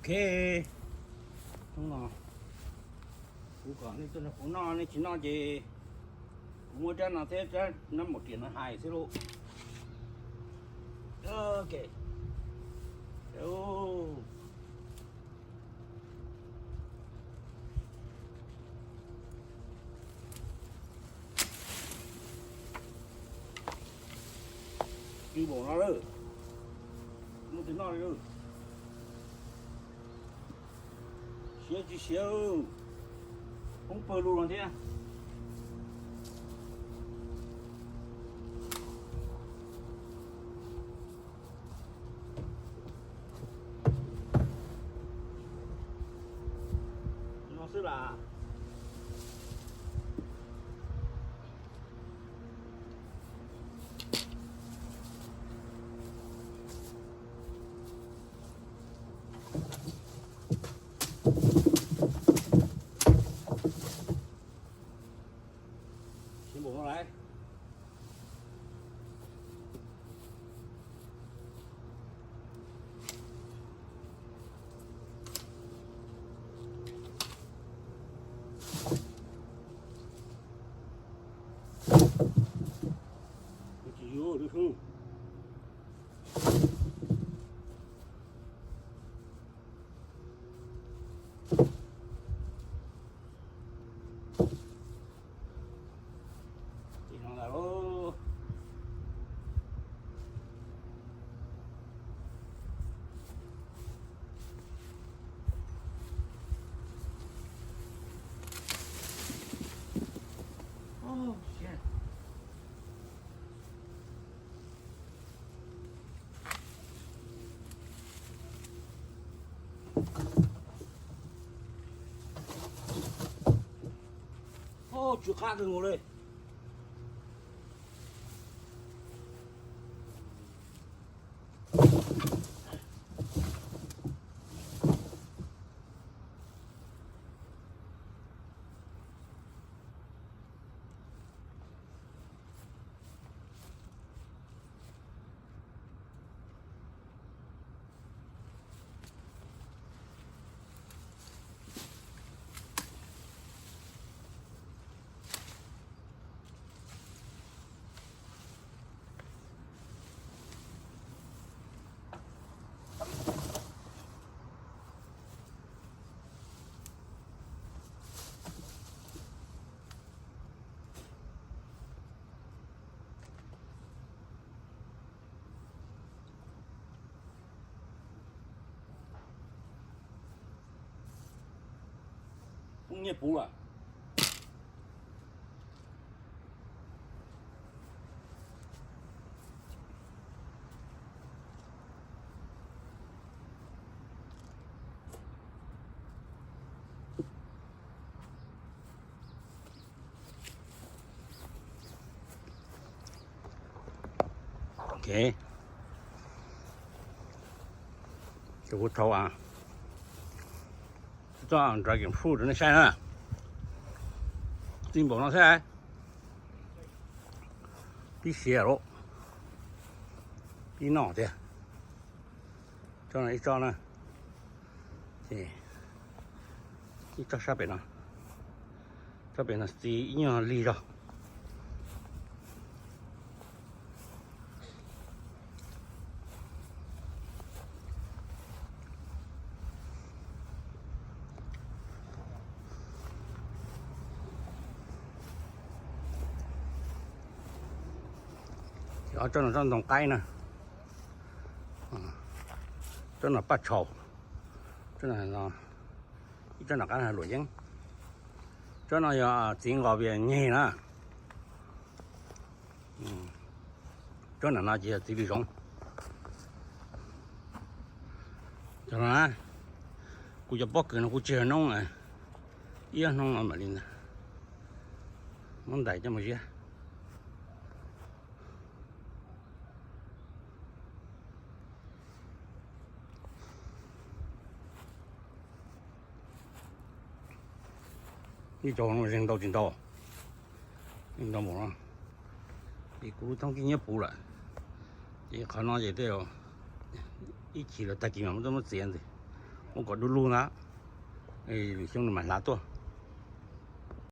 OK，懂了。我讲你真係好難，你錢哪嘢？我真係睇那冇錢係先咯。OK，哦。đi bộ nó rồi, nó tính nó rồi, xíu chỉ xíu, không bơi luôn rồi thế, nó sẽ là bộ nó lại chỉ vô được không? Thì nó là ô oh shit. Chưa khác được ngồi đây. Không nhẹ bù à? OK， 这我头啊，这样这根树真的晒了，进步了噻，比斜了，比脑袋，这样一照呢，对，一照下边呢，这边呢是一样立着。ở trên là trong đồng cây nè, trên là bắt trầu, trên là cái này lụi trắng, trên là giờ chuyện gọi về nhẹ nè, trên là nó chỉ là chỉ bị rụng, cho nó, côจะbóc cái nó cô chơi nông này, yên nông mà đi nè, muốn đẩy cho một chứ. Đi cho nó rèn đầu trên đầu một nó thì cú thông tin nhớ bù lại thì khả năng gì đấy ít chỉ là tài chính mà nó tiền gì 我搞路路呢，哎，兄弟们拉多。